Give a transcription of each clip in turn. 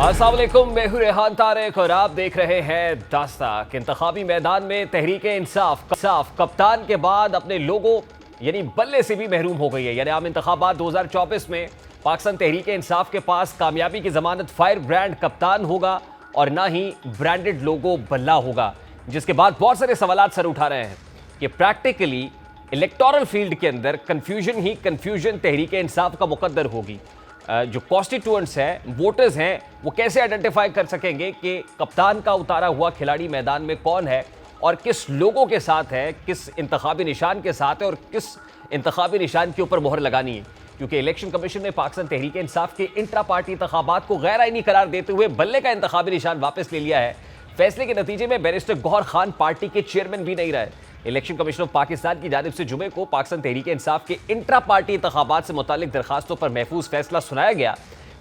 अस्सलाम वालेकुम, मैं हूं रेहान तारिक और आप देख रहे हैं दास्ताक। इंतखाबी मैदान में तहरीके इंसाफ कप्तान के बाद अपने लोगों यानी बल्ले से भी महरूम हो गई है। यानी आम इंतखाबात 2024 में पाकिस्तान तहरीके इंसाफ के पास कामयाबी की जमानत फायर ब्रांड कप्तान होगा और ना ही ब्रांडेड लोगो बल्ला होगा, जिसके बाद बहुत सारे सवाल सर उठा रहे हैं कि प्रैक्टिकली इलेक्टोरल फील्ड के अंदर कंफ्यूजन ही कंफ्यूजन तहरीके इंसाफ का मुकद्दर होगी। जो कॉन्स्टिट्यूएंट्स हैं, वोटर्स हैं, वो कैसे आइडेंटिफाई कर सकेंगे कि कप्तान का उतारा हुआ खिलाड़ी मैदान में कौन है और किस लोगों के साथ है, किस इंतखाबी निशान के साथ है और किस इंतखाबी निशान के ऊपर मोहर लगानी है। क्योंकि इलेक्शन कमीशन ने पाकिस्तान तहरीक इंसाफ के इंट्रा पार्टी इंतखाबात को गैर आईनी करार देते हुए बल्ले का इंतखाबी निशान वापस ले लिया है। फैसले के नतीजे में बैरिस्टर गौहर खान पार्टी के चेयरमैन भी नहीं रहे। इलेक्शन कमीशन ऑफ पाकिस्तान की जानिब से जुमे को पाकिस्तान तहरीक इंसाफ के इंट्रा पार्टी इंतखाबात से मुतालिक दरखास्तों पर महफूज फैसला सुनाया गया।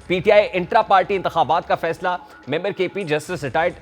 पीटीआई इंट्रा पार्टी इंतखाबात का फैसला member KP justice retired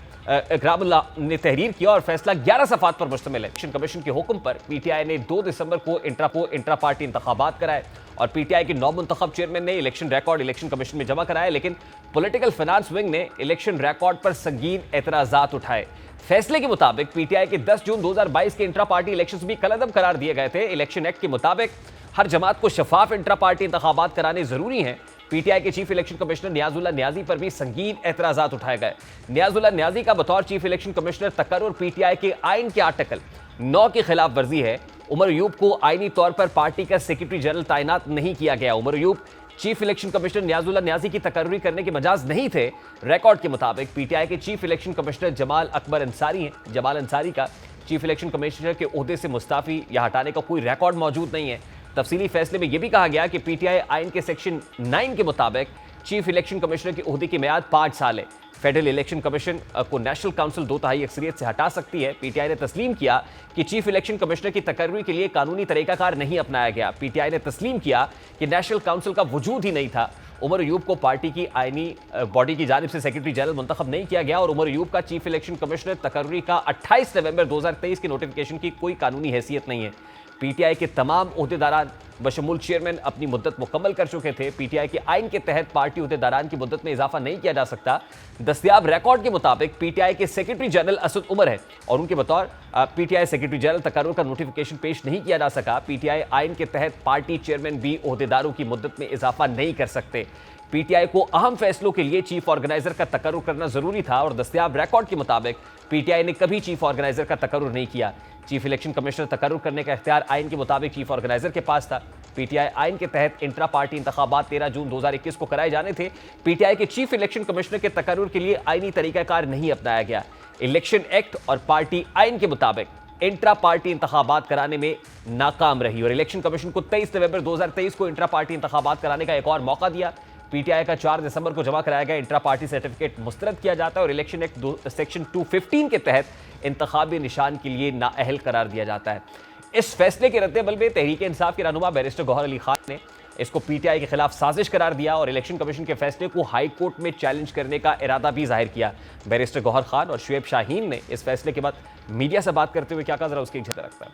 Ikramullah ने तहरीर किया और फैसला 11 सफ़ात पर मुश्तमिल है। इलेक्शन कमीशन के हुक्म पर पीटीआई ने 2 दिसंबर को इंट्रा पार्टी इंतखाबात कराए और पीटीआई के नौमुंतखब चेयरमैन ने इलेक्शन रिकॉर्ड इलेक्शन कमीशन में जमा कराया, लेकिन पॉलिटिकल फाइनेंस विंग ने इलेक्शन रिकॉर्ड पर संगीन एतराज़ात उठाए। फैसले के मुताबिक पीटीआई के 10 जून 2022 के इंट्रा पार्टी इलेक्शंस भी कलअदम करार दिए गए थे। इलेक्शन एक्ट के मुताबिक हर जमात को शफाफ इंट्रा पार्टी इंतखाबात कराने जरूरी हैं। पीटीआई के chief election commissioner Niazullah Niazi पर भी संगीन एतराज़ात उठाए गए। नियाजुल्लाह नियाजी का बतौर चीफ इलेक्शन कमिश्नर तकर्रुर पीटीआई के आइन के आर्टिकल 9 की खिलाफ वर्जी है। उमर अयूब को आइनी तौर पर पार्टी का सेक्रेटरी जनरल तैनात नहीं किया गया। Umar Ayub chief election commissioner Niazullah Niazi की तकर्री करने के मजाज नहीं थे। रिकॉर्ड के मुताबिक पीटीआई के chief election commissioner Jamal Akbar Ansari हैं। जमाल अंसारी का चीफ इलेक्शन कमिश्नर के ओहदे से मुस्ताफी या हटाने का कोई रिकॉर्ड मौजूद नहीं है। तफसीली फैसले में यह भी कहा गया कि पीटीआई आइन के सेक्शन 9 के मुताबिक चीफ इलेक्शन कमिश्नर की ओहदे की मियाद 5 साल है। फेडरल इलेक्शन कमीशन को नेशनल काउंसिल 2/3 अक्सरियत से हटा सकती है। पीटीआई ने तस्लीम किया कि चीफ इलेक्शन कमिश्नर की तकर्री के लिए कानूनी तरीकाकार नहीं अपनाया गया। पीटीआई ने तस्लीम किया कि नेशनल काउंसिल का वजूद ही नहीं था। उमर अयूब को पार्टी की आईनी बॉडी की जानिब से सेक्रेटरी जनरल मुंतखब नहीं किया गया और उमर अयूब का चीफ इलेक्शन कमिश्नर तकर्री का 28 नवंबर 2023 की नोटिफिकेशन की कोई कानूनी हैसियत नहीं है। पीटीआई के तमाम ओहदेदारान बशमूल चेयरमैन अपनी मुद्दत मुकम्मल कर चुके थे। पीटीआई के आइन के तहत पार्टी ओहदेदारान की मुद्दत में इजाफा नहीं किया जा सकता। दस्तयाब रिकॉर्ड के मुताबिक पीटीआई के सेक्रेटरी जनरल असद उमर है और उनके बतौर पीटीआई सेक्रेटरी जनरल तकर्रुर का नोटिफिकेशन पेश नहीं किया जा सका। पीटीआई आइन के तहत पार्टी चेयरमैन भी ओहदेदारों की मुद्दत में इजाफा नहीं कर सकते। पीटीआई को अहम फैसलों के लिए चीफ ऑर्गेनाइजर का तकर्रुर करना जरूरी था और दस्तयाब रिकॉर्ड के मुताबिक पीटीआई ने कभी चीफ ऑर्गेनाइजर का तकर्रुर नहीं किया। चीफ इलेक्शन कमिश्नर तकर्रुर करने का इख्तियार आइन के मुताबिक चीफ ऑर्गेनाइजर के पास था। पीटीआई आइन के तहत इंट्रा पार्टी इंतखाबात 13 जून 2021 को कराए जाने थे। पीटीआई के चीफ इलेक्शन कमिश्नर के तकर्रुर के लिए आइनी तरीकाकार नहीं अपनाया गया। इलेक्शन एक्ट और पार्टी आइन के मुताबिक इंट्रा पार्टी इंतखाबात कराने में नाकाम रही और इलेक्शन कमीशन को 23 नवंबर 2023 को इंट्रा पार्टी इंतखाबात कराने का एक और मौका दिया। पीटीआई का 4 दिसंबर को जमा कराया गया इंट्रा पार्टी सर्टिफिकेट मुस्तरद किया जाता है और इलेक्शन एक्ट सेक्शन 215 के तहत इंतखाबी निशान के लिए नाअहल करार दिया जाता है। इस फैसले के रद्देअमल में तहरीक इंसाफ के रहनुमा बैरिस्टर गौहर अली खान ने इसको पीटीआई के खिलाफ साजिश करार दिया और इलेक्शन कमीशन के फैसले को हाई कोर्ट में चैलेंज करने का इरादा भी जाहिर किया। बैरिस्टर गौहर खान और शुएब शाहीन ने इस फैसले के बाद मीडिया से बात करते हुए क्या कहा, जरा उसकी झलक रखता है।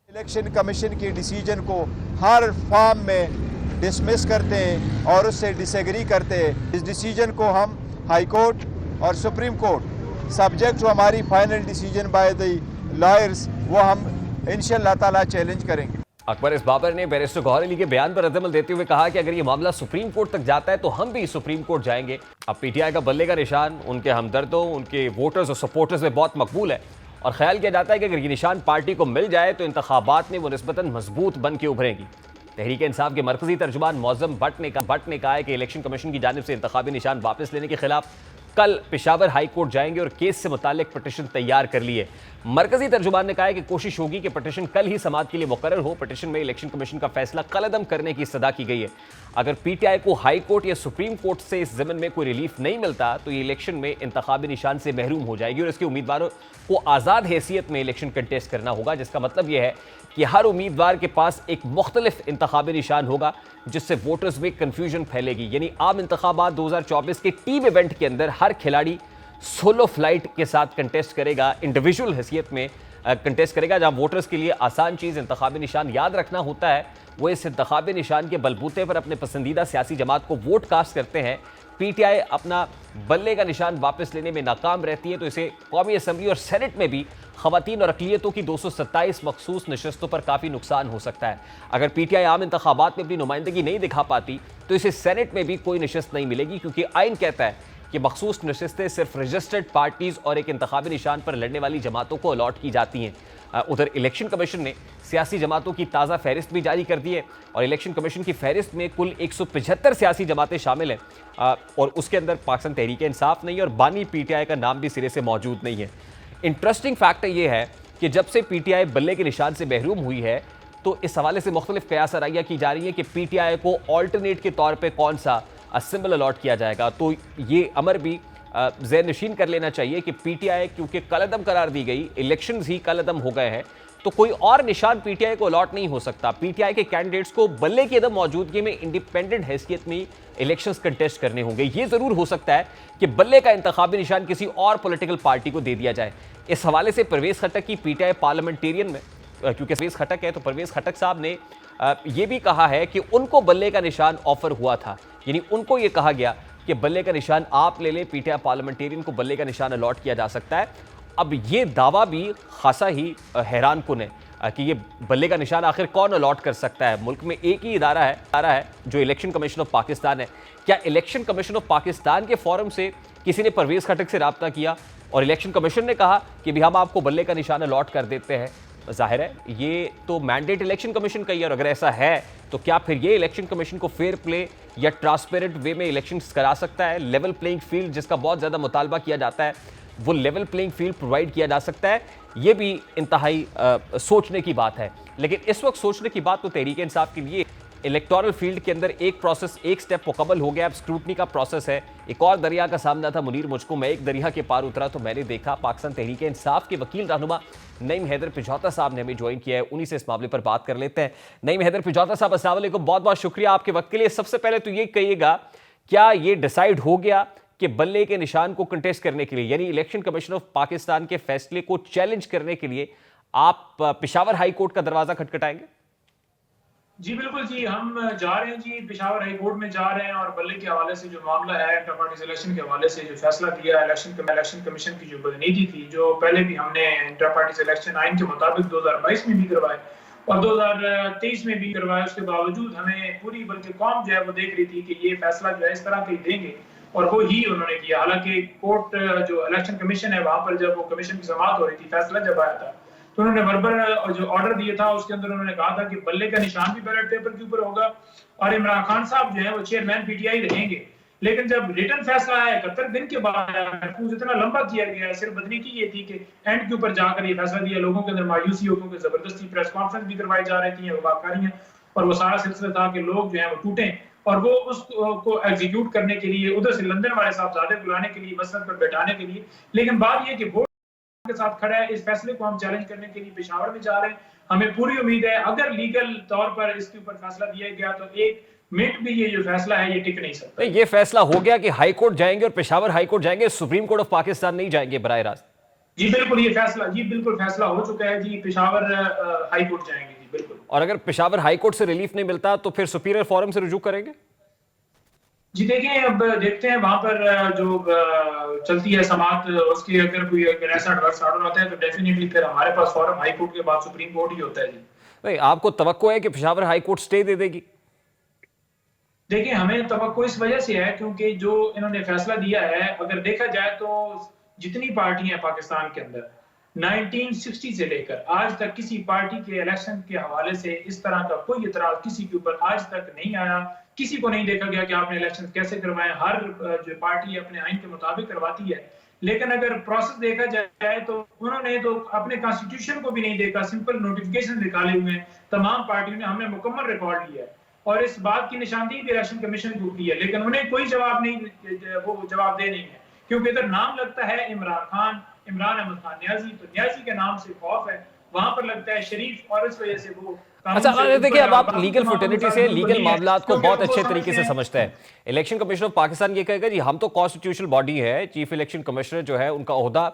इलेक्शन कमीशन की डिसीजन को हर फॉर्म में डिसमिस करते हैं और उससे डिसएग्री करते हैं। इस डिसीजन को हम हाई कोर्ट और सुप्रीम कोर्ट सब्जेक्ट टू हमारी final decision by the lawyers वो हम इंशाअल्लाह ताला चैलेंज करेंगे। अकबर इस बाबर ने बैरिस्टर गौहर अली के बयान पर रद्दअमल देते हुए कहा कि अगर ये मामला सुप्रीम कोर्ट तक जाता है तो हम भी सुप्रीम कोर्ट जाएंगे। अब पीटीआई का बल्ले का निशान उनके हमदर्दों, उनके वोटर्स और सपोर्टर्स में बहुत मकबूल है और ख्याल किया जाता है कि अगर ये निशान पार्टी को मिल जाए तो इंतखाबात में वो निस्बतन मजबूत बन के उभरेगी। तहरीक इंसाफ के मरकजी तर्जुमान मौज़म भट्ट ने कहा है कि इलेक्शन कमीशन की जानिब से इंतखाबी निशान वापस लेने के खिलाफ कल पेशावर हाई कोर्ट जाएंगे और केस से मुतालिक पिटीशन तैयार कर लिए। मरकजी तर्जुमान ने कहा है कि कोशिश होगी कि पिटीशन कल ही समाअत के लिए मुकर्रर हो। पिटीशन में इलेक्शन कमीशन का फैसला कलअदम करने की सदा की गई है। अगर पीटीआई को हाई कोर्ट या सुप्रीम कोर्ट से इस ज़मन में कोई रिलीफ नहीं मिलता तो ये इलेक्शन में इंतखाबी निशान से महरूम हो जाएगी और इसके उम्मीदवारों को आज़ाद हैसियत में इलेक्शन कंटेस्ट करना होगा, जिसका मतलब यह है कि हर उम्मीदवार के पास एक मुख्तलिफ इंतखाबी निशान होगा जिससे वोटर्स में कन्फ्यूजन फैलेगी। यानी आम इंतखाबात 2024 के टीम इवेंट के अंदर हर खिलाड़ी सोलो फ्लाइट के साथ कंटेस्ट करेगा, इंडिविजुअल हैसियत में कंटेस्ट करेगा। जहां वोटर्स के लिए आसान चीज़ इंतखाबी निशान याद रखना होता है, वो इस इंतखाबी निशान के बलबूते पर अपने पसंदीदा सियासी जमात को वोट कास्ट करते हैं। पीटीआई अपना बल्ले का निशान वापस लेने में नाकाम रहती है तो इसे कौमी असम्बली और सेनेट में भी खवातीन और अकलियतों की 227 मखसूस नशस्तों पर काफ़ी नुकसान हो सकता है। अगर पीटीआई आम इंतखाबात में अपनी नुमाइंदगी नहीं दिखा पाती तो इसे सेनेट में भी कोई नशस्त नहीं मिलेगी, क्योंकि आइन कहता है कि मखसूस नशस्तें सिर्फ रजिस्टर्ड पार्टीज और एक इंतखाबी निशान पर लड़ने वाली जमातों को अलॉट की जाती हैं। उधर इलेक्शन कमीशन ने सियासी जमातों की ताज़ा फहरिस्त भी जारी कर दी है और इलेक्शन कमीशन की फहरिस्त में कुल 175 सियासी जमातें शामिल हैं और उसके अंदर पाकिस्तान तहरीक इंसाफ नहीं है और बानी पीटीआई का नाम भी सिरे से मौजूद नहीं है। इंटरेस्टिंग फैक्ट ये है कि जब से पीटीआई बल्ले के निशान से महरूम हुई है तो इस हवाले से मुख्तलिफ कयास आराइयाँ की जा रही है कि पीटीआई को ऑल्टरनेट के तौर पर कौन सा सिंबल अलॉट किया जाएगा। तो ये अमर भी ज़हन नशीन कर लेना चाहिए कि पीटीआई क्योंकि कलअदम करार दी गई, इलेक्शंस ही कलअदम हो गए हैं, तो कोई और निशान पीटीआई को अलॉट नहीं हो सकता। पीटीआई के कैंडिडेट्स को बल्ले की अदम मौजूदगी में इंडिपेंडेंट हैसियत में इलेक्शंस कंटेस्ट करने होंगे। ये ज़रूर हो सकता है कि बल्ले का इंतखाबी निशान किसी और पॉलिटिकल पार्टी को दे दिया जाए। इस हवाले से परवेज़ खटक की पीटीआई पार्लियामेंटेरियन में, क्योंकि परवेज़ खटक है तो परवेज़ खटक साहब ने यह भी कहा है कि उनको बल्ले का निशान ऑफर हुआ था, यानी उनको ये कहा गया कि बल्ले का निशान आप ले लें, पीटीआई पार्लियामेंटेरियन को बल्ले का निशान अलॉट किया जा सकता है। अब ये दावा भी खासा ही हैरान कुन है कि ये बल्ले का निशान आखिर कौन अलॉट कर सकता है। मुल्क में एक ही इदारा है जो इलेक्शन कमीशन ऑफ पाकिस्तान है। क्या इलेक्शन कमीशन ऑफ पाकिस्तान के फोरम से किसी ने परवेज़ खटक से रब्ता किया और इलेक्शन कमीशन ने कहा कि भी हम आपको बल्ले का निशान अलॉट कर देते हैं? जाहिर है ये तो मैंडेट इलेक्शन कमीशन का ही है और अगर ऐसा है तो क्या फिर ये इलेक्शन कमीशन को फेयर प्ले या ट्रांसपेरेंट वे में इलेक्शंस करा सकता है? लेवल प्लेइंग फील्ड जिसका बहुत ज़्यादा मुतालबा किया जाता है, वो लेवल प्लेइंग फील्ड प्रोवाइड किया जा सकता है? ये भी इंतहाई सोचने की बात है। लेकिन इस वक्त सोचने की बात तो तहरीक इंसाफ के लिए इलेक्टोरल फील्ड के अंदर एक प्रोसेस, एक स्टेप मुकम्मल हो गया, अब स्क्रूटनी का प्रोसेस है। एक और दरिया का सामना था मुनीर मुझको, मैं एक दरिया के पार उतरा तो मैंने देखा पाकिस्तान तहरीक इंसाफ के वकील रहनुमा नईम हैदर पिछौता साहब ने हमें ज्वाइन किया है, उन्हीं से इस मामले पर बात कर लेते हैं। नईम हैदर पिछौता साहब, अस्सलाम वालेकुम, बहुत बहुत शुक्रिया आपके वक्त के लिए। सबसे पहले तो ये कहिएगा, क्या ये डिसाइड हो गया कि बल्ले के निशान को कंटेस्ट करने के लिए, यानी इलेक्शन कमीशन ऑफ पाकिस्तान के फैसले को चैलेंज करने के लिए आप पेशावर हाई कोर्ट का दरवाजा खटखटाएंगे? जी बिल्कुल जी, हम जा रहे हैं जी, पेशावर हाई कोर्ट में जा रहे हैं और बल्ले के हवाले से जो मामला है, इंटर पार्टी सिलेक्शन के हवाले से जो फैसला दिया इलेक्शन कमीशन की जो बुनियादी थी, जो पहले भी हमने इंटर पार्टी सिलेक्शन आइन के मुताबिक 2022 में भी करवाए और 2023 में भी करवाए, उसके बावजूद हमें पूरी बल्कि कौम जो है वो देख रही थी कि ये फैसला जो है इस तरह के देंगे और वो ही उन्होंने किया। हालांकि कोर्ट जो इलेक्शन कमीशन है, वहां पर जब वो कमीशन की समाअत हो रही थी, फैसला जब आया था, तो उन्होंने वर्बल जो ऑर्डर दिया था उसके अंदर उन्होंने कहा था कि बल्ले का निशान भी बैलेट पेपर के ऊपर होगा और इमरान खान साहब जो है वो चेयरमैन पीटीआई रहेंगे। लेकिन जब रिटर्न फैसला आया 71 दिन के बाद, महफूज इतना लंबा किया गया, सिर्फ बदनीकी ये थी कि एंड के ऊपर जाकर ये फैसला दिया। लोगों के अंदर मायूसी हो, क्योंकि जबरदस्ती प्रेस कॉन्फ्रेंस भी करवाई जा रही थी, वबाकारियां, और वो सारा सिलसिला था कि लोग जो है वो टूटे और वो उसको एग्जीक्यूट करने के लिए उधर से लंदन वाले साहबजादे बुलाने के लिए, मसलन पर बैठाने के लिए। लेकिन बात ये कि बोर्ड के साथ खड़ा है, इस फैसले को हम चैलेंज करने के लिए पेशावर में जा रहे हैं। हमें पूरी उम्मीद है अगर लीगल तौर पर इसके ऊपर फैसला दिया गया तो एक मिनट भी ये जो फैसला है ये टिक नहीं सकता। ये फैसला हो गया कि हाई कोर्ट जाएंगे और पेशावर हाई कोर्ट जाएंगे, सुप्रीम कोर्ट ऑफ पाकिस्तान नहीं जाएंगे बराह रास्त? जी बिल्कुल, ये फैसला जी बिल्कुल फैसला हो चुका है जी, पेशावर हाई कोर्ट जाएंगे जी बिल्कुल। और अगर पेशावर हाई कोर्ट से रिलीफ नहीं मिलता तो फिर सुपीरियर फोरम से रुजू करेंगे? जी देखें, अब देखते हैं वहां पर जो चलती है समाअत, उसकी अगर ऐसा एडवर्स ऑर्डर आता है तो डेफिनेटली फिर हमारे पास फॉरम हाई कोर्ट के बाद सुप्रीम कोर्ट ही होता है जी। नहीं, आपको तवक्को है कि पेशावर हाई कोर्ट स्टे दे देगी? देखिए, हमें तवक्को इस वजह से है क्योंकि जो इन्होंने फैसला दिया है, अगर देखा जाए तो जितनी पार्टियां हैं पाकिस्तान के अंदर 1960 से लेकर आज तक किसी पार्टी के इलेक्शन के हवाले से इस तरह का कोई इतराज किसी के ऊपर आज तक नहीं आया। किसी को नहीं देखा गया कि आपने इलेक्शन कैसे करवाए, हर जो पार्टी अपने आइन के मुताबिक करवाती है। लेकिन अगर प्रोसेस देखा जाए तो उन्होंने तो अपने कॉन्स्टिट्यूशन को भी नहीं देखा, सिंपल नोटिफिकेशन निकाले हुए हैं तमाम पार्टियों ने, हमने मुकम्मल रिकॉर्ड लिया है और इस बात की निशानदेही भी इलेक्शन कमीशन को की है, लेकिन उन्हें कोई जवाब नहीं, वो जवाबदेह नहीं है क्योंकि इधर नाम लगता है इमरान खान, इमरान अहमद खान न्याजी, तो न्याजी के नाम से खौफ है, वहां पर लगता है शरीफ और इस वजह से वो अच्छा देखिए, अब आप लीगल फ्रेटर्निटी से लीगल मामलात को बहुत अच्छे तरीके से समझते हैं। समझते हैं। इलेक्शन कमिश्नर ऑफ पाकिस्तान ये कहेगा जी हम तो कॉन्स्टिट्यूशनल बॉडी है, चीफ इलेक्शन कमिश्नर जो है उनका ओहदा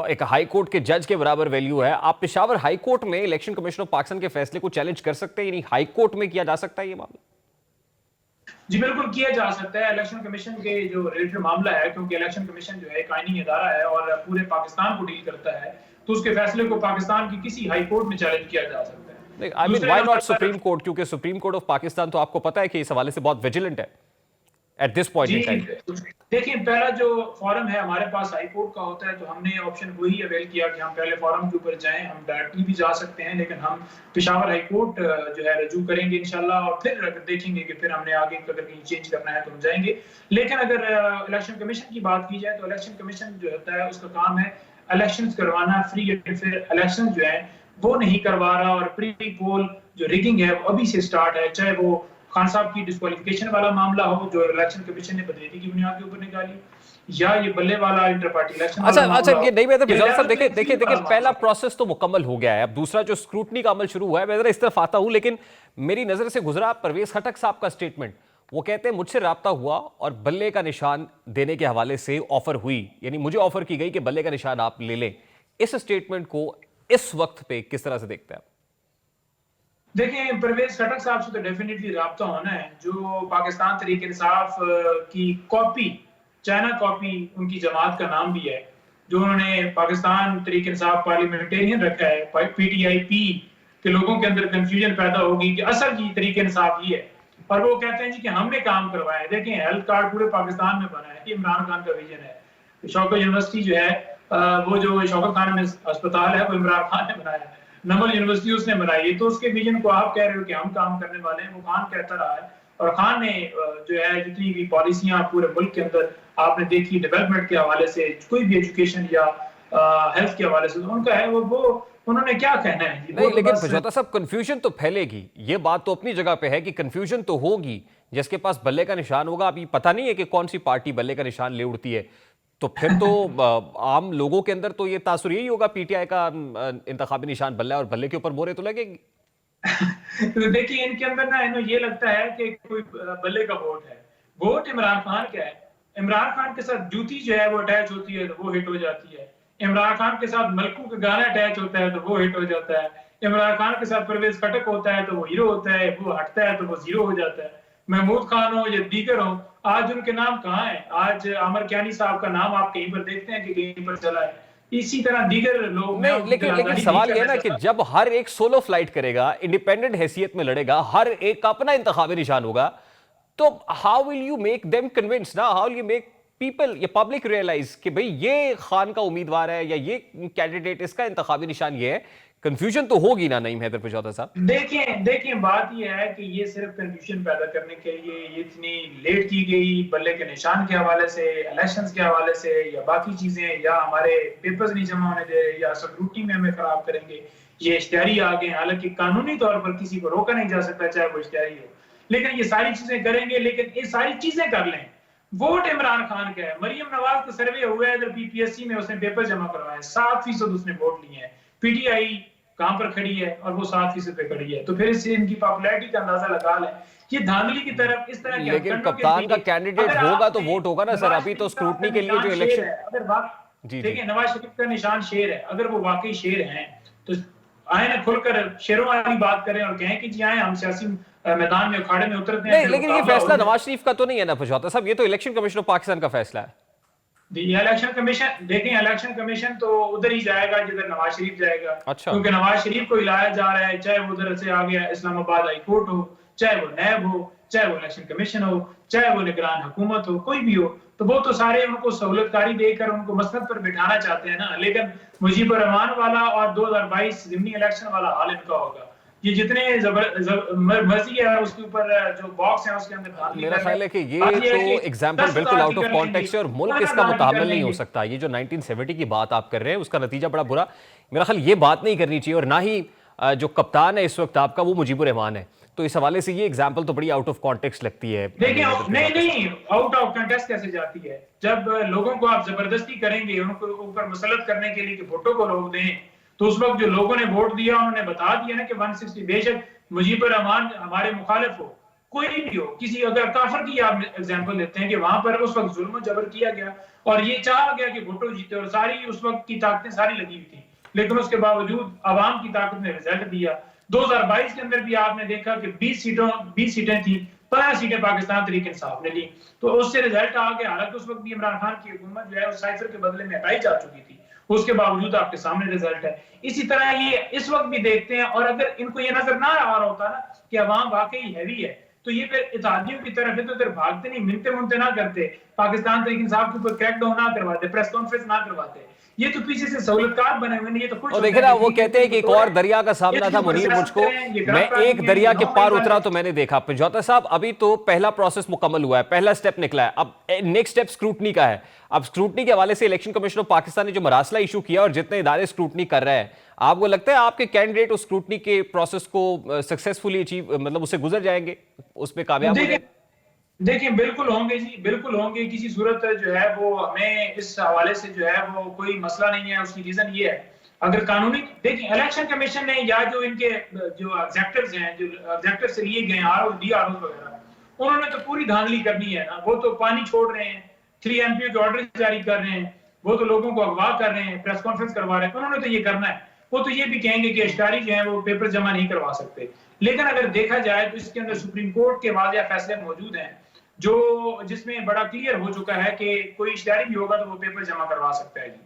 एक हाई कोर्ट के जज के बराबर वैल्यू है। आप पेशावर हाई कोर्ट में इलेक्शन कमिश्नर ऑफ पाकिस्तान के फैसले को चैलेंज कर सकते हैं, यानी हाई कोर्ट में किया जा सकता है ये मामला? जी बिल्कुल किया जा सकता है। इलेक्शन कमीशन के जो रिलेटेड मामला है, क्योंकि इलेक्शन कमीशन जो है एक आईनी इदारा है और पूरे पाकिस्तान को डील करता है, तो उसके फैसले को पाकिस्तान की किसी हाई कोर्ट में चैलेंज किया जा सकता है। I mean why not supreme court, क्योंकि सुप्रीम कोर्ट ऑफ पाकिस्तान तो आपको पता है कि इस हवाले से बहुत विजिलेंट है at this point in time. देखिए, पहला जो फॉरम है हमारे पास हाई कोर्ट का होता है, तो हमने ऑप्शन वही अवेल किया कि हम पहले फॉरम के ऊपर जाएं। हम डायरेक्टली भी जा सकते हैं, लेकिन हम पेशावर हाई कोर्ट जो है रजू करेंगे इंशाल्लाह, और फिर अगर देखेंगे कि फिर हमने आगे अगर कहीं चेंज करना है तो हम जाएंगे। लेकिन अगर इलेक्शन कमीशन की बात की जाए, तो इलेक्शन कमीशन जो होता है उसका काम है इलेक्शन करवाना, फ्री एंड फेयर इलेक्शन जो है वो नहीं करवा रहा, और प्री पोल जो रिगिंग है वो अभी से स्टार्ट है। चाहे वो खान साहब की डिस्क्वालिफिकेशन वाला मामला हो जो इलेक्शन कमीशन ने बदरीती की बुनियाद के ऊपर निकाली, या ये बल्ले वाला इंटर पार्टी इलेक्शन। अच्छा ये नहीं, मैं तो देखिए पहला प्रोसेस तो मुकम्मल हो गया है। अब दूसरा जो स्क्रूटनी का अमल शुरू हुआ है, मैं जरा इस तरफ आता हूं, लेकिन मेरी नजर से गुजरा परवेज खटक साहब का स्टेटमेंट। वो कहते हैं मुझसे राब्ता हुआ और बल्ले का निशान देने के हवाले से ऑफर हुई, यानी मुझे ऑफर की गई कि बल्ले का निशान आप ले लें। इस स्टेटमेंट को इस वक्त पे किस तरह से देखते हैं? देखिए, परवेज खटक साहब से तो डेफिनेटली राब्ता होना है। जो पाकिस्तान तहरीक इंसाफ की कॉपी, चाइना कॉपी उनकी जमात का नाम भी है, जो उन्होंने पाकिस्तान तहरीक इंसाफ पार्लियामेंटेरियन रखा है, PTIP के लोगों के अंदर कंफ्यूजन पैदा होगी कि असल जी तहरीक इंसाफ ही है, और वो कहते हैं जी कि हमने काम करवाया है। देखिए, हेल्थ कार्ड पूरे पाकिस्तान में बना है, ये इमरान खान का विजन है। शौकत यूनिवर्सिटी जो है वो जो शौकत खान में अस्पताल है वो इमरान खान ने बनाया है। नमल यूनिवर्सिटी उसने बनाई है। तो उसके विजन को आप कह रहे हो कि हम काम करने वाले हैं, वो खान कहता रहा है। और खान ने जो है जितनी भी पॉलिसियां पूरे मुल्क के अंदर आपने देखी, डेवलपमेंट के हवाले से, कोई भी एजुकेशन या हेल्थ के हवाले से, तो उनका है वो उन्होंने क्या कहना है। नहीं, लेकिन पजौता साहब कंफ्यूजन तो फैलेगी, ये बात तो अपनी जगह पे है कि कंफ्यूजन तो होगी। जिसके पास बल्ले का निशान होगा, अभी पता नहीं है कि कौन सी पार्टी बल्ले का निशान ले उड़ती है, तो फिर तो आम लोगों के अंदर तो ये तासुर यही होगा PTI का इंतखाबी निशान बल्ला है और बल्ले के ऊपर मोहरें तो लगेगी। तो देखिए, इनके अंदर ना इन्हें ये लगता है कि कोई बल्ले का वोट है। वोट इमरान खान का है। इमरान खान के साथ जूती जो है वो अटैच होती है तो वो हिट हो जाती है। इमरान खान के साथ मलकू का गाना अटैच होता है तो वो हिट हो जाता है। इमरान खान के साथ परवेज खटक होता है तो वो हीरो होता है, वो हटता है तो वो जीरो हो जाता है। महमूद खान हो या दीगर हो, आज उनके नाम कहाँ है? आज आमर कियानी साहब का नाम आप कहीं पर देखते हैं कि कहीं पर चला है? इसी तरह दीगर लोग नहीं, लेकिन सवाल यह है ना कि जब हर एक सोलो फ्लाइट करेगा, इंडिपेंडेंट हैसियत में लड़ेगा, हर एक का अपना इंतखाबी निशान होगा, तो how will you make them convince ना, how will you make people, ये पब्लिक रियलाइज कि भाई ये खान का उम्मीदवार है या ये कैंडिडेट, इसका इंतखाबी निशान ये है। कंफ्यूजन तो होगी ना नईम हैदर पजौता साहब? देखिए बात ये है कि ये सिर्फ कंफ्यूजन पैदा करने के लिए ये इतनी लेट की गई बल्ले के निशान के हवाले से, इलेक्शंस के हवाले से, या बाकी चीजें, या हमारे पेपर्स नहीं जमा होने दे, या स्क्रूटनी में हमें खराब करेंगे, ये इश्तिहारी आ गए। हालांकि कानूनी तौर पर किसी को रोका नहीं जा सकता चाहे वो इश्तिहारी हो, लेकिन ये सारी चीजें करेंगे। लेकिन ये सारी चीजें कर लें, वोट इमरान खान का है। मरियम नवाज का सर्वे हुआ है इधर PPSC में, उसने पेपर जमा करवाए, 7% उसने वोट लिए हैं। PTI कहां पर खड़ी है और वो 7% पे खड़ी है, तो फिर इससे इनकी पॉपुलैरिटी का अंदाजा लगा लें। ये धांधली की तरफ इस तरह के, लेकिन कप्तान का कैंडिडेट होगा तो वोट होगा ना सर। अभी तो स्क्रूटनी के लिए जो इलेक्शन, अगर बात देखिए, नवाज शरीफ का निशान शेर है, अगर वो वाकई शेर हैं तो आए ना खुलकर शेरों वाली बात करें और कहें कि जी आए हम सियासी मैदान में, अखाड़े में उतरते हैं। नहीं, लेकिन ये फैसला नवाज शरीफ का तो नहीं है ना पजौता साहब, ये तो इलेक्शन कमीशन ऑफ पाकिस्तान का फैसला है। इलेक्शन कमीशन, देखें, इलेक्शन कमीशन तो उधर ही जाएगा जिधर नवाज शरीफ जाएगा। अच्छा। क्योंकि नवाज शरीफ को हिलाया जा रहा है, चाहे वो उधर से आ गया इस्लामाबाद हाई कोर्ट हो, चाहे वो नैब हो, चाहे वो इलेक्शन कमीशन हो, चाहे वो निगरान हुकूमत हो, कोई भी हो, तो वो तो सारे उनको सहूलतकारी देकर उनको मसनद पर बिठाना चाहते हैं ना। लेकिन मुजीबुर रहमान वाला और 2022 ज़िमनी इलेक्शन वाला हाल इनका होगा। ये जितने मर्जी है उसके ऊपर जो बॉक्स है उसके अंदर, मेरा ख्याल है कि ये तो एग्जाम्पल बिल्कुल आउट ऑफ कॉन्टेक्स्ट है और मुल्क इसका मुताबिल नहीं हो सकता। ये जो 1970 की बात आप कर रहे हैं उसका नतीजा बड़ा बुरा, मेरा ख्याल ये बात नहीं करनी चाहिए। और ना ही जो कप्तान है इस वक्त आपका वो मुजीबुर रहमान है, तो इस हवाले से ये एग्जाम्पल तो बड़ी आउट ऑफ कॉन्टेक्स्ट लगती है। देखिए, नहीं आउट ऑफ कॉन्टेक्स्ट कैसे जाती है? जब लोगों को आप जबरदस्ती करेंगे, उनको ऊपर मुसलत करने के लिए कि वोटों को रोक दें, तो उस वक्त जो लोगों ने वोट दिया उन्होंने बता दिया ना कि 160, बेशक मुजीबर रहमान हमारे मुखालिफ हो, कोई भी हो, किसी अगर काफर की आप एग्जांपल लेते हैं कि वहां पर उस वक्त जुल्म जबर किया गया और ये चाहा गया कि भुट्टो जीते और सारी उस वक्त की ताकतें सारी लगी हुई थी, लेकिन उसके बावजूद आवाम की ताकत ने रिजल्ट दिया। 2022 के अंदर भी आपने देखा कि 20 सीटें थी, 15 सीटें पाकिस्तान तहरीक इंसाफ ने ली, तो उससे रिजल्ट आ गया। हालांकि उस वक्त भी इमरान खान की हुकूमत जो है उस साइफर के बदले में हटाई जा चुकी थी, उसके बावजूद आपके सामने रिजल्ट है। इसी तरह ये इस वक्त भी देखते हैं, और अगर इनको ये नजर ना आ रहा होता ना कि अवाम वाकई हैवी है, तो ये फिर इत्तेहादियों की तरफ है तो इधर भागते नहीं, मिनते मुनते ना करते, पाकिस्तान तहरीक इंसाफ के ऊपर क्रैकडाउन ना करवाते, प्रेस कॉन्फ्रेंस ना करवाते। ये तो पीछे से सहूलतकार बने हुए हैं, ये तो कुछ। और देखिए ना, वो कहते हैं कि एक और दरिया का सामना था मुनीर मुझको, मैं एक दरिया के पार उतरा तो मैंने देखा। पिंजौता साहब, अभी तो पहला प्रोसेस मुकम्मल हुआ है, पहला स्टेप निकला है, अब नेक्स्ट स्टेप स्क्रूटनी का है। अब स्क्रूटनी के हवाले से इलेक्शन कमीशन ऑफ पाकिस्तान ने जो मरासला इशू किया और जितने इदारे स्क्रूटनी कर रहे हैं, आपको लगता है आपके कैंडिडेट उस स्क्रूटनी के प्रोसेस को सक्सेसफुली अचीव, मतलब उससे गुजर जाएंगे, उसमें कामयाब होंगे? देखिए बिल्कुल होंगे जी, बिल्कुल होंगे। किसी सूरत जो है वो हमें इस हवाले से जो है वो कोई मसला नहीं है। उसकी रीजन ये है, अगर कानूनी, देखिए इलेक्शन कमीशन ने या जो इनके जो एग्जेक्टिव्स हैं, जो एग्जेक्टिव से लिए गए आरओ डीआरओ वगैरह, उन्होंने तो पूरी धांधली करनी है ना। वो तो पानी छोड़ रहे हैं, 3 एमपी के ऑर्डर जारी कर रहे हैं, वो तो लोगों को अगवा कर रहे हैं, प्रेस कॉन्फ्रेंस करवा रहे हैं, उन्होंने तो ये करना है। वो तो ये भी कहेंगे कि अश्कारी जो है वो पेपर जमा नहीं करवा सकते। लेकिन अगर देखा जाए तो इसके अंदर सुप्रीम कोर्ट के वाज़ेह फैसले मौजूद हैं, जो जिसमें बड़ा क्लियर हो चुका है कि कोई इश्तिहारी भी होगा तो वो पेपर जमा करवा सकता है जी।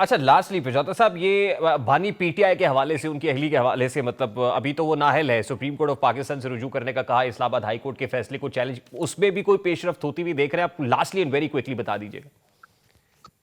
अच्छा, लास्टली पिंजौता साहब, ये बानी पीटीआई के हवाले से, उनकी अहली के हवाले से, मतलब अभी तो वो नाअहल है, सुप्रीम कोर्ट ऑफ पाकिस्तान से रुजू करने का कहा, इस्लामाबाद हाई कोर्ट के फैसले को चैलेंज, उसमें भी कोई पेशरफ्त होती हुई देख रहे हैं आप? लास्टली एंड वेरी क्विकली बता दीजिएगा।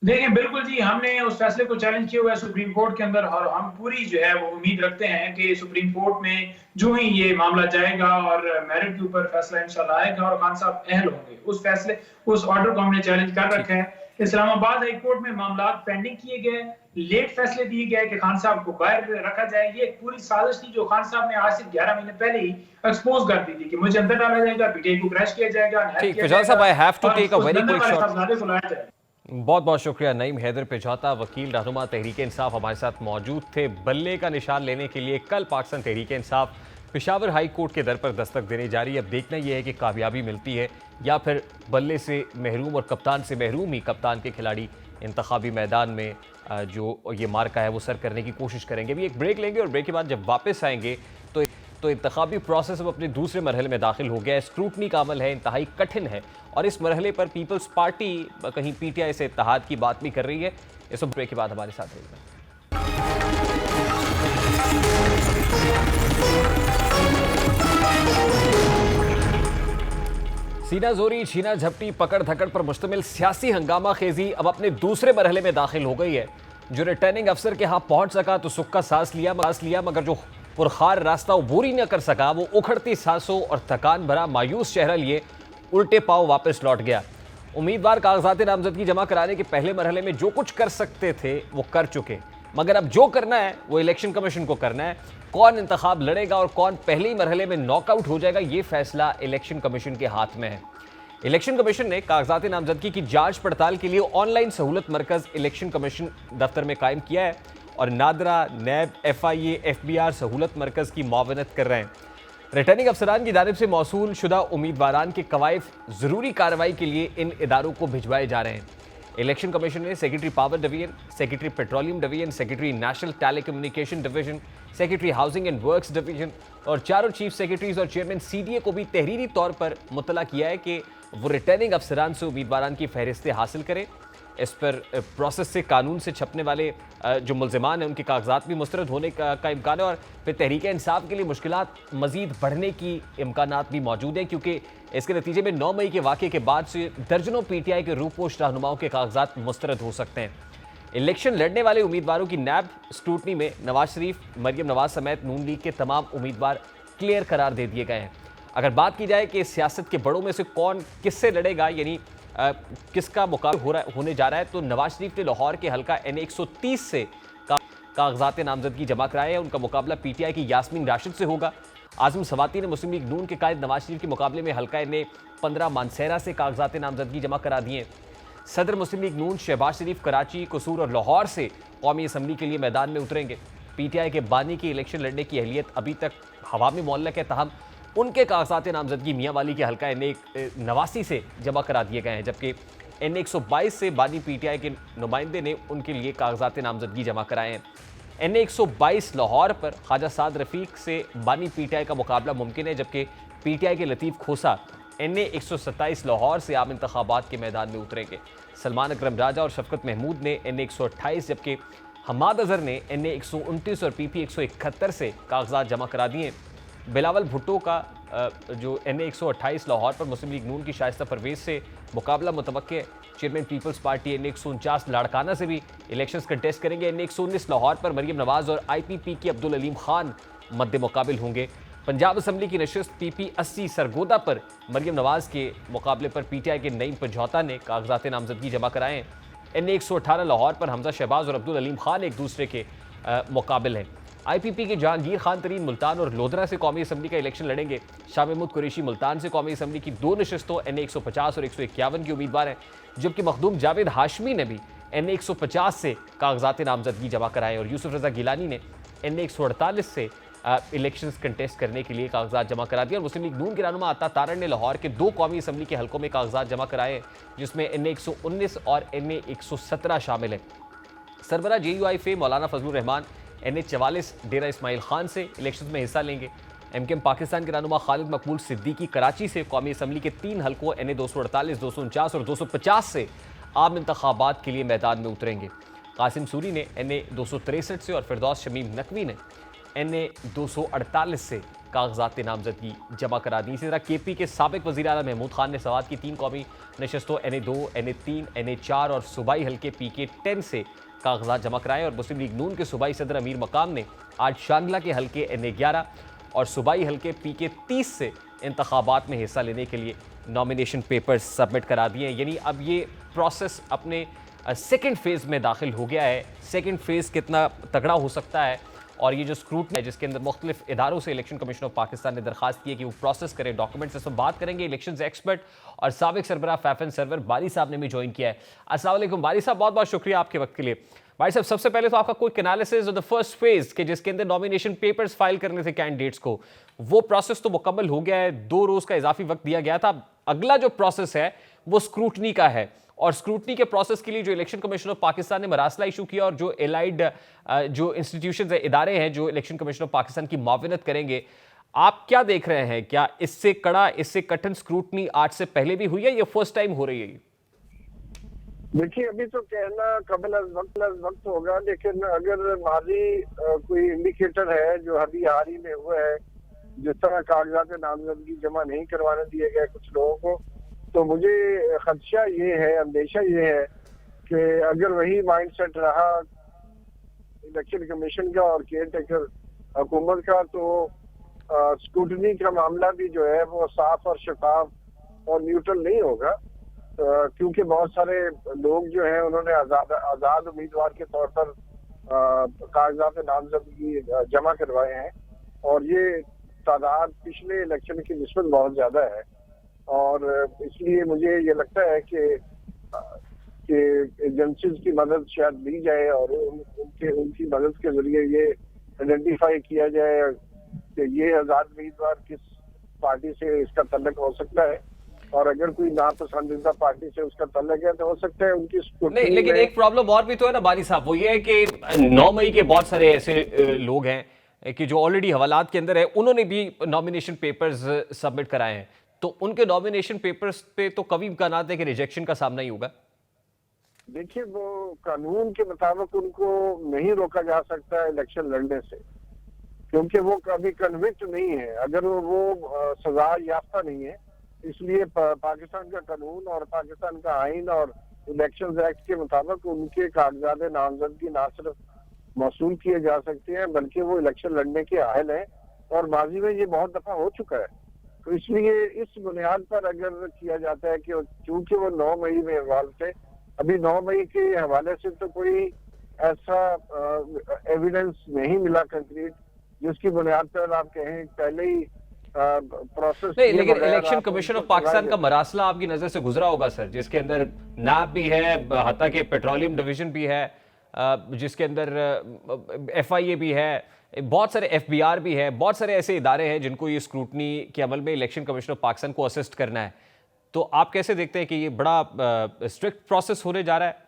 देखिए बिल्कुल जी, हमने उस फैसले को चैलेंज किया हुआ है सुप्रीम कोर्ट के अंदर, और हम पूरी जो है वो उम्मीद रखते हैं कि सुप्रीम कोर्ट में जो ही ये मामला जाएगा और मेरिट के ऊपर फैसला इंशाल्लाह आएगा और खान साहब अहल होंगे। उस फैसले, उस ऑर्डर को हमने चैलेंज कर रखा है। इस्लामाबाद हाई कोर्ट में मामला पेंडिंग किए गए, लेट फैसले दिए गए कि खान साहब को बाहर रखा जाए। ये एक पूरी साजिश थी जो खान साहब ने आज से 11 महीने पहले ही एक्सपोज कर दी थी कि मुझे अंदर डाला जाएगा, बीटीआई को क्रैश किया जाएगा। ठीक, पिंजौता साहब, I have to take a very quick shot. बहुत बहुत शुक्रिया। नईम हैदर पिंजौता, वकील रहनुमा तहरीक इंसाफ, हमारे साथ मौजूद थे। बल्ले का निशान लेने के लिए कल पाकिस्तान तहरीक इंसाफ पेशावर हाई कोर्ट के दर पर दस्तक देने जा रही है। अब देखना यह है कि कामयाबी मिलती है या फिर बल्ले से महरूम और कप्तान से महरूम ही कप्तान के खिलाड़ी इंतखाबी मैदान में जो ये मार्का है वो सर करने की कोशिश करेंगे। अभी एक ब्रेक लेंगे और ब्रेक के बाद जब वापस आएंगे तो इंतखाबी प्रोसेस अब अपने दूसरे मरहले में दाखिल हो गया है। स्क्रूटनी का अमल है, इंतहाई कठिन है, और इस मरहले पर पीपल्स पार्टी कहीं पीटीआई से इत्तेहाद की बात भी कर रही है। इस ब्रेक के बाद हमारे साथ रहेगा। सीना जोरी, छीना झपटी, पकड़ धकड़ पर मुश्तमिल सियासी हंगामा खेजी अब अपने दूसरे मरहले में दाखिल हो गई है। जो रिटर्निंग अफसर के यहाँ पहुंच सका तो सुख का सांस लिया, मगर जो पुरखार रास्ता अबूरी न कर सका वो उखड़ती सांसों और थकान भरा मायूस चेहरा लिए उल्टे पांव वापस लौट गया। उम्मीदवार कागजात नामजदगी जमा कराने के पहले मरहले में जो कुछ कर सकते थे वो कर चुके, मगर अब जो करना है वो इलेक्शन कमीशन को करना है। कौन इंतखाब लड़ेगा और कौन पहले ही मरहले में नॉकआउट हो जाएगा, ये फैसला इलेक्शन कमीशन के हाथ में है। इलेक्शन कमीशन ने कागजात नामजदगी की जांच पड़ताल के लिए ऑनलाइन सहूलत मरकज इलेक्शन कमीशन दफ्तर में कायम किया है और नादरा, नैब, FIA, FBR सहूलत मरकज की मुआवनत कर रहे हैं। रिटर्निंग अफसरान की जानिब से मौसूल शुदा उम्मीदवारान के कवायफ ज़रूरी कार्रवाई के लिए इन इदारों को भिजवाए जा रहे हैं। इलेक्शन कमीशन ने secretary power division, secretary petroleum division, secretary national telecommunication division, secretary housing and works division और चारों चीफ सेक्रेटरीज और चेयरमैन CDA को भी तहरीरी तौर पर मुतला किया है कि वो रिटर्निंग अफसरान से उम्मीदवारान की फहरिस्तें हासिल करें। इस पर प्रोसेस से कानून से छपने वाले जो मुल्ज़िमान हैं उनके कागजात भी मुस्तरद होने का इम्कान है और फिर तहरीक इंसाफ के लिए मुश्किलात मज़ीद बढ़ने की इम्कानात भी मौजूद हैं, क्योंकि इसके नतीजे में 9 मई के वाक़े के बाद से दर्जनों PTI के रूपोश रहनुमाओं के कागजात मुस्तरद हो सकते हैं। इलेक्शन लड़ने वाले उम्मीदवारों की नैब स्क्रूटनी में नवाज शरीफ, मरियम नवाज समेत नून लीग के तमाम उम्मीदवार क्लियर करार दे दिए गए हैं। अगर बात की जाए कि सियासत के बड़ों में से कौन किससे लड़ेगा, यानी किसका मुकाबला होने जा रहा है, तो नवाज शरीफ ने लाहौर के हल्का NA 130 से कागजात नामजदगी जमा कराए हैं। उनका मुकाबला PTI की यास्मीन राशिद से होगा। आजम सवाती ने मुस्लिम लीग नून के कायद नवाज शरीफ के मुकाबले में हल्का NA 15 मानसेरा से कागजात नामजदगी जमा करा दिए। सदर मुस्लिम लीग नून शहबाज शरीफ कराची, कसूर और लाहौर से कौमी असम्बली के लिए मैदान में उतरेंगे। पीटीआई के बानी की इलेक्शन लड़ने की अहलियत अभी तक हवा में मुअल्लक है, तहम उनके कागजात नामजदगी मियाँ वाली के हल्का NA89 से जमा करा दिए गए हैं, जबकि NA122 से बानी पीटीआई के नुमाइंदे ने उनके लिए कागजात नामजदगी जमा कराए हैं। NA122 लाहौर पर ख्वाजा साद रफीक से बानी पीटीआई का मुकाबला मुमकिन है, जबकि पीटीआई के लतीफ़ खोसा NA127 लाहौर से आम इंतखाबात के मैदान में उतरेंगे। सलमान अकरम राजा और शफकत महमूद ने NA128, जबकि हमाद अजहर ने NA129 और PP 171 से कागजात जमा करा दिए। बिलावल भुट्टो का जो NA128 लाहौर पर मुस्लिम लीग नून की शाइस्ता परवेज से मुकाबला मुतवक्के है। Chairman peoples party NA149 Larkana से भी इलेक्शंस कंटेस्ट करेंगे। NA119 लाहौर पर मरियम नवाज और IPP की अब्दुल अलीम खान मद्दे मुकाबिल होंगे। पंजाब असम्बली की नशिस्त PP 80 सरगोदा पर मरियम नवाज के मुकाबले पर पीटीआई के नईम पंजौता ने कागजात नामजदगी जमा कराए हैं। NA118 लाहौर पर हमजा शहबाज और अब्दुल अलीम खान एक दूसरे के मुकाबिल हैं। IPP के जहांगीर खान तरीन मुल्तान और लोधरा से कौमी असम्बली का इलेक्शन लड़ेंगे। शाह महमूद कुरैशी मुल्तान से कौमी असम्बली की 2 नशिस्तों NA150 और 151 के उम्मीदवार हैं, जबकि मखदूम जावेद हाशमी ने भी NA150 से कागजात नामजदगी जमा कराए और यूसुफ रजा गिलानी ने NA148 से इलेक्शंस कंटेस्ट करने के लिए कागजात जमा करा दिया। और मुस्लिम लीग नून के रहनुमा अता तारण ने लाहौर के 2 कौमी असम्बली के हलकों में कागजात जमा कराए, जिसमें NA119 और NA117 शामिल हैं। सरबरा JUI मौलाना फजलुर रहमान NA44 डेरा इस्माइल खान से इलेक्शन में हिस्सा लेंगे। MKM पाकिस्तान के रहनुमा खालिद मकबूल सिद्दीकी कराची से कौमी असम्बली के 3 हलकों NA248, 249 और 250 से आम इंतखाबात के लिए मैदान में उतरेंगे। कासिम सूरी ने NA263 से और फिरदौस शमीम नकवी ने NA248 से कागजात नामजदगी जमा करा दी। इसी तरह KP के साबिक वज़ीर आला महमूद खान ने सवात की 3 कौमी नशस्तों NA2, NA3, NA4 और सूबाई हल्के PK 10 से कागजात जमा कराए। और मुस्लिम लीग नून के सूबाई सदर अमीर मकाम ने आज शांगला के हल्के NA11 और सूबाई हल्के PK 30 से इंतखाबात में हिस्सा लेने के लिए नॉमिनेशन पेपर्स सबमिट करा दिए हैं। यानी अब ये प्रोसेस अपने सेकेंड फेज़ में दाखिल हो गया है। सेकेंड फेज़ कितना तगड़ा हो सकता है, और ये जो स्क्रूटनी है जिसके अंदर मुख्तलिफ इदारों से इलेक्शन कमीशन ऑफ पाकिस्तान ने दरखास्त की है कि वो प्रोसेस करें डॉक्यूमेंट्स, इस पर बात करेंगे। इलेक्शन एक्सपर्ट और साबिक सरबराह फैफन सर्वर बारी साहब ने भी ज्वाइन किया है। अस्सलाम वालेकुम बारी साहब, बहुत बहुत शुक्रिया आपके वक्त के लिए। बारी साहब, सबसे पहले तो आपका quick analysis of the first phase के जिसके अंदर नॉमिनेशन पेपर्स फाइल करने थे कैंडिडेट्स को, वो प्रोसेस तो मुकम्मल हो गया है, 2 रोज का इजाफी वक्त दिया गया था। अगला जो प्रोसेस है वो स्क्रूटनी का है, और स्क्रूटनी के प्रोसेस के लिए जो इलेक्शन कमीशन ऑफ पाकिस्तान ने मरासला इशू किया और जो एलाइड जो इंस्टीट्यूशंस है, इदारे हैं जो इलेक्शन कमीशन ऑफ पाकिस्तान की मुआवनत करेंगे, आप क्या देख रहे हैं? क्या इससे कड़ा, इससे कठिन स्क्रूटनी आज से पहले भी हुई है या फर्स्ट टाइम हो रही है? देखिए, अभी तो कहना कबल वक्त होगा, लेकिन अगर माजी कोई इंडिकेटर है जो अभी हाल ही में हुआ है, जिस तरह कागजात नामजदगी जमा नहीं करवाने दिए गए कुछ लोगों को, तो मुझे खदशा ये है, अंदेशा ये है कि अगर वही माइंडसेट रहा इलेक्शन कमीशन का और केयर टेकर हुकूमत का, तो स्क्रूटनी का मामला भी जो है वो साफ और शफाफ और न्यूट्रल नहीं होगा, क्योंकि बहुत सारे लोग जो हैं उन्होंने आजाद उम्मीदवार के तौर पर कागजात नामजदगी जमा करवाए हैं, और ये तादाद पिछले इलेक्शन की निस्बत बहुत ज्यादा है। और इसलिए मुझे ये लगता है कि एजेंसीज की मदद शायद ली जाए और उनकी मदद के जरिए ये आइडेंटिफाई किया जाए कि ये आजाद उम्मीदवार किस पार्टी से इसका तल्लुक हो सकता है, और अगर कोई नापसंदीदा पार्टी से उसका तल्लुक है तो हो सकता है उनकी नहीं। लेकिन एक प्रॉब्लम और भी तो है ना बारी साहब, वो ये है कि 9 मई के बहुत सारे ऐसे लोग हैं कि जो ऑलरेडी हवालात के अंदर है, उन्होंने भी नॉमिनेशन पेपर्स सबमिट कराए हैं, तो उनके नॉमिनेशन पेपर्स पे तो कभी इम्कानात है कि रिजेक्शन का सामना ही होगा। देखिए, वो कानून के मुताबिक उनको नहीं रोका जा सकता इलेक्शन लड़ने से, क्योंकि वो कभी कन्विक्ट नहीं है, अगर वो सजा याफ्ता नहीं है। इसलिए पाकिस्तान का कानून और पाकिस्तान का आइन और इलेक्शन एक्ट के मुताबिक उनके कागजात नामजदगी ना सिर्फ मौसूल किए जा सकते हैं, बल्कि वो इलेक्शन लड़ने के अहल हैं, और माजी में ये बहुत दफा हो चुका है। तो इसलिए इस बुनियाद पर अगर किया जाता है कि चूंकि वो 9 मई में इन्वॉल्व थे, अभी 9 मई के हवाले से तो कोई ऐसा एविडेंस नहीं मिला कंक्रीट जिसकी बुनियाद पर आप कहें पहले ही प्रोसेस नहीं, लेकिन इलेक्शन कमीशन ऑफ पाकिस्तान का मरासला आपकी नजर से गुजरा होगा सर, जिसके अंदर नैब भी है, हत्ता के पेट्रोलियम डिवीजन भी है, जिसके अंदर FIA भी है, बहुत सारे FBR भी है, बहुत सारे ऐसे इदारे हैं जिनको ये स्क्रूटनी के अमल में इलेक्शन कमीशन ऑफ पाकिस्तान को असिस्ट करना है। तो आप कैसे देखते हैं कि ये बड़ा स्ट्रिक्ट प्रोसेस होने जा रहा है?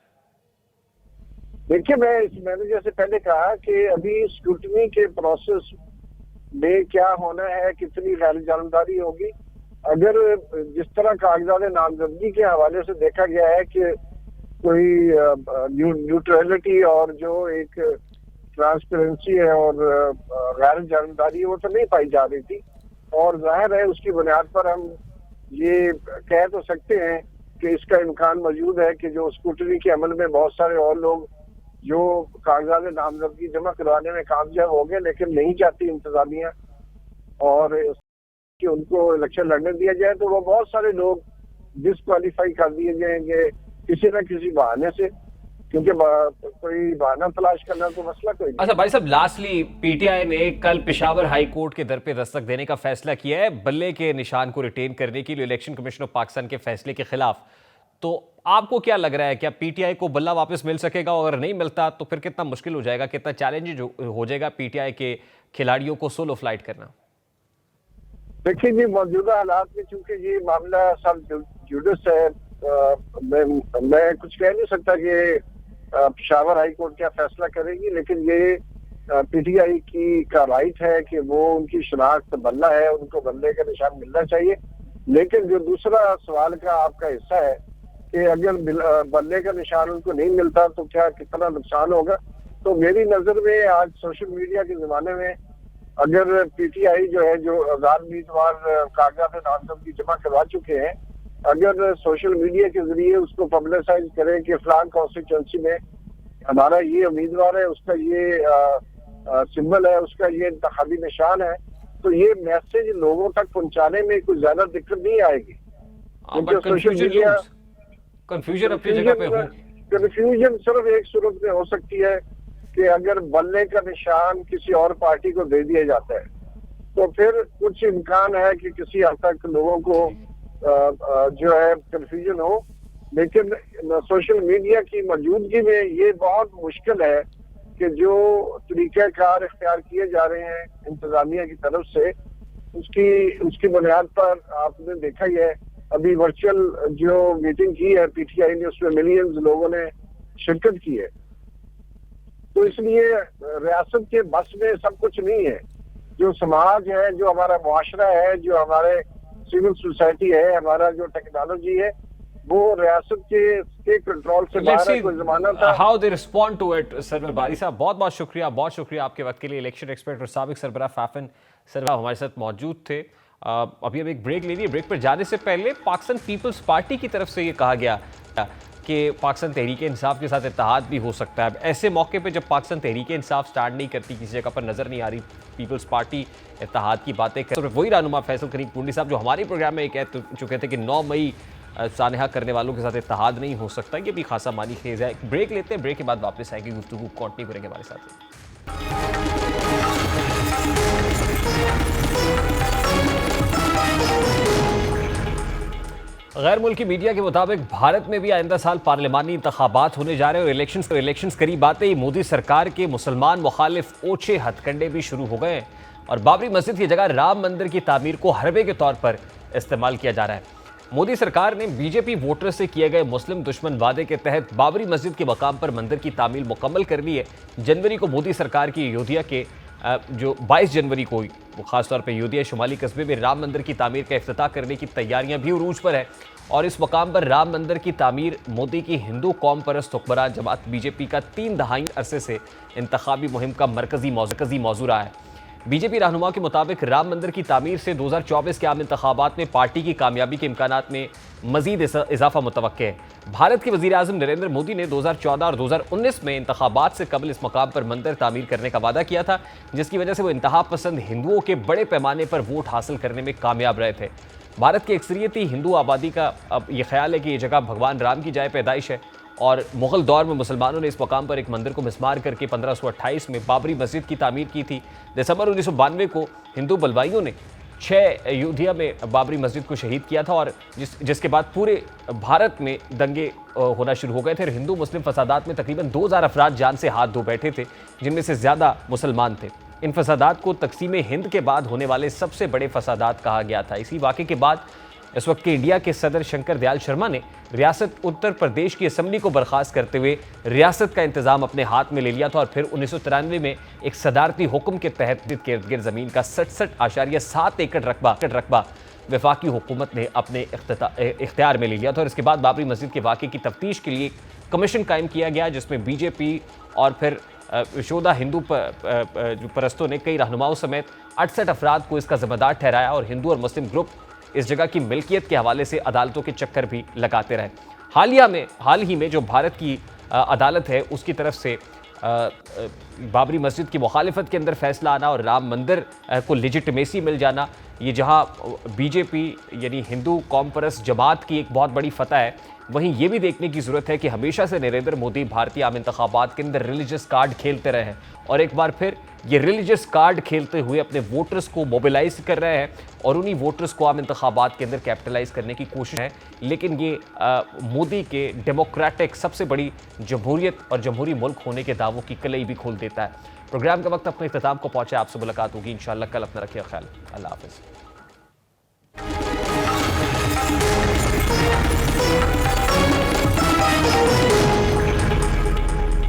देखिए, मैंने जैसे पहले कहा कि अभी स्क्रूटनी के प्रोसेस में क्या होना है, कितनी गैर जानबदारी होगी। अगर जिस तरह कागजात नामजदगी के हवाले से देखा गया है कि कोई न्यूट्रलिटी और जो एक ट्रांसपेरेंसी है और गैर जानबदारी वो तो नहीं पाई जा रही थी, और जाहिर है उसकी बुनियाद पर हम ये कह तो सकते हैं कि इसका इम्कान मौजूद है कि जो स्क्रूटनी के अमल में बहुत सारे और लोग जो कागजात नामजदगी जमा करवाने में कामयाब हो गए, लेकिन नहीं चाहती इंतजामिया और कि उनको इलेक्शन लड़ने दिया जाए, तो वो बहुत सारे लोग डिसक्वालीफाई कर दिए जाएंगे किसी न किसी बहाने से, क्योंकि कोई बहाना तलाश करना तो मसला कोई नहीं। अच्छा भाई साहब, लास्टली PTI ने कल पेशावर हाई कोर्ट के दर पे दस्तक देने का फैसला किया है बल्ले के निशान को रिटेन करने के लिए इलेक्शन कमीशन ऑफ पाकिस्तान के फैसले के खिलाफ। तो आपको क्या लग रहा है, क्या PTI को बल्ला वापस मिल सकेगा? और अगर नहीं मिलता तो फिर कितना मुश्किल हो जाएगा, कितना चैलेंज हो जाएगा PTI के खिलाड़ियों को सोलो फ्लाइट करना? देखिए जी, मौजूदा हालात में चूंकि ये मामला सब जुडिस है, मैं कुछ कह नहीं सकता कि पेशावर हाई कोर्ट क्या फैसला करेगी, लेकिन ये PTI की का राइट है कि वो उनकी शनाख्त बल्ला है, उनको बल्ले का निशान मिलना चाहिए। लेकिन जो दूसरा सवाल का आपका हिस्सा है कि अगर बल्ले का निशान उनको नहीं मिलता तो क्या कितना नुकसान होगा, तो मेरी नजर में आज सोशल मीडिया के जमाने में अगर PTI जो है, जो आजाद उम्मीदवार कागजात नामजदगी जमा करवा चुके हैं, अगर सोशल मीडिया के जरिए उसको पब्लिसाइज करें कि फलान कॉन्स्टिट्यूंसी में हमारा ये उम्मीदवार है, उसका ये सिंबल है, उसका ये इंतखाबी निशान है, तो ये मैसेज लोगों तक पहुंचाने में कोई ज्यादा दिक्कत नहीं आएगी। कंफ्यूजन अपनी जगह पे हो। कंफ्यूजन सिर्फ एक सूरत में हो सकती है कि अगर बल्ले का निशान किसी और पार्टी को दे दिया जाता है, तो फिर कुछ इम्कान है कि किसी हद तक लोगों को जो है कंफ्यूजन हो। लेकिन सोशल मीडिया की मौजूदगी में ये बहुत मुश्किल है कि जो तरीक़ाकार इख्तियार किए जा रहे हैं इंतजामिया की तरफ से, उसकी बुनियाद पर आपने देखा ही है, अभी वर्चुअल जो मीटिंग की है PTI ने, उसमें मिलियंस लोगों ने शिरकत की है। तो इसलिए रियासत के बस में सब कुछ नहीं है। जो समाज है, जो हमारा मुआशरा है, जो हमारे सिविल सोसाइटी है, हमारा जो टेक्नोलॉजी है, वो रियासत के कंट्रोल से बाहर है। कोई जमाना था। How they respond to it. Sarwar Bari साहब, बहुत बहुत शुक्रिया आपके वक्त के लिए। इलेक्शन एक्सपर्ट और साबिक सरबराह फाफिन सरबराह हमारे साथ मौजूद थे। अभी हम एक ब्रेक ले लिए। ब्रेक पर जाने से पहले पाकिस्तान पीपल्स पार्टी की तरफ से ये कहा गया कि पाकिस्तान तहरीक इंसाफ के साथ इत्तेहाद भी हो सकता है। अब ऐसे मौके पे जब पाकिस्तान तहरीक इंसाफ स्टैंड नहीं करती, किसी जगह पर नजर नहीं आ रही पीपल्स पार्टी इत्तेहाद की बातें कर, तो वही रहनुमा फैसल करीम पुंडी साहब जो हमारे प्रोग्राम में कह चुके थे कि 9 मई सानहा करने वालों के साथ इत्तेहाद नहीं हो सकता, ये भी खासा मानी खेज है। ब्रेक लेते हैं, ब्रेक के बाद वापस आएंगे, गुफ्तगू कंटिन्यू करेंगे हमारे साथ। गैर मुल्की मीडिया के मुताबिक भारत में भी आइंदा साल पार्लिमानी इंतखाबात होने जा रहे हैं और इलेक्शंस करीब आते ही मोदी सरकार के मुसलमान मुखालिफ ओछे हथकंडे भी शुरू हो गए हैं और बाबरी मस्जिद की जगह राम मंदिर की तामीर को हरबे के तौर पर इस्तेमाल किया जा रहा है। मोदी सरकार ने बीजेपी वोटर से किए गए मुस्लिम दुश्मन वादे के तहत बाबरी मस्जिद के मकाम पर मंदिर की तामीर मुकम्मल कर ली है। जनवरी को मोदी सरकार की अयोध्या के जो 22 जनवरी को वो खासतौर पर अयोध्या शुमाली कस्बे में राम मंदिर की तामीर का इफ्तिताह करने की तैयारियां भी उरूज पर है और इस मकाम पर राम मंदिर की तामीर मोदी की हिंदू कौम परस्त हुक्मरान जमात बीजेपी का 3 दहाई अरसे से इंतखाबी मुहिम का मरकजी मौजू रहा है। बीजेपी रहनुमा के मुताबिक राम मंदिर की तामीर से 2024 के आम इंतखाबात में पार्टी की कामयाबी के इम्कानात में मजीद इजाफा मुतवक्के है। भारत के वज़ीर आज़म नरेंद्र मोदी ने 2014 और 2019 में इंतखाबात से कबल इस मकाम पर मंदिर तामीर करने का वादा किया था, जिसकी वजह से वो इंतहा पसंद हिंदुओं के बड़े पैमाने पर वोट हासिल करने में कामयाब रहे थे। भारत की अक्सरियती हिंदू आबादी का अब ये ख्याल है कि ये जगह भगवान राम की जाए पैदाइश है और मुग़ल दौर में मुसलमानों ने इस मकाम पर एक मंदिर को मिस्मार करके 1528 में बाबरी मस्जिद की तामीर की थी। दिसंबर 1992 को हिंदू बलवाइयों ने 6 अयोध्या में बाबरी मस्जिद को शहीद किया था और जिसके बाद पूरे भारत में दंगे होना शुरू हो गए थे। हिंदू मुस्लिम फसादात में तकरीबन 2000 अफराद जान से हाथ धो बैठे थे, जिनमें से ज़्यादा मुसलमान थे। इन फसादात को तकसीम हिंद के बाद होने वाले सबसे बड़े फसादात कहा गया था। इसी वाक़े के बाद इस वक्त के इंडिया के सदर शंकर दयाल शर्मा ने रियासत उत्तर प्रदेश की असम्बली को बर्खास्त करते हुए रियासत का इंतजाम अपने हाथ में ले लिया था और फिर 1993 में एक सदारती हुक्म के तहत के इर्द गिर्द ज़मीन का 67.7 एकड़ रकबा वफाकी हुकूमत ने अपने इख्तियार में ले लिया था। और इसके बाद बाबरी मस्जिद के वाक़े की तफ्तीश के लिए कमीशन कायम किया गया, जिसमें बीजेपी और फिर शोधा हिंदू परस्तों ने कई रहनुमाओं समेत 68 अफराद को इसका जिम्मेदार ठहराया और हिंदू और मुस्लिम ग्रुप इस जगह की मिल्कियत के हवाले से अदालतों के चक्कर भी लगाते रहे। हाल ही में जो भारत की अदालत है उसकी तरफ से बाबरी मस्जिद की मुखालिफत के अंदर फैसला आना और राम मंदिर को लेजिटिमेसी मिल जाना, ये जहां बीजेपी यानी हिंदू कौम परस्त जमात की एक बहुत बड़ी फतह है, वहीं ये भी देखने की ज़रूरत है कि हमेशा से नरेंद्र मोदी भारतीय आम इंतखाबात के अंदर रिलीजियस कार्ड खेलते रहे हैं और एक बार फिर ये रिलीजियस कार्ड खेलते हुए अपने वोटर्स को मोबिलाइज कर रहे हैं और उन्हीं वोटर्स को आम इंतखाबात के अंदर कैपिटलाइज करने की कोशिश है। लेकिन ये मोदी के डेमोक्रेटिक सबसे बड़ी जमहूरियत और जमहूरी मुल्क होने के दावों की कलई भी खोल देता है। प्रोग्राम का वक्त अपने इख्तिताम को पहुंचे। आपसे मुलाकात होगी इंशाअल्लाह कल। अपना रखिए ख्याल। अल्लाह हाफ़िज़।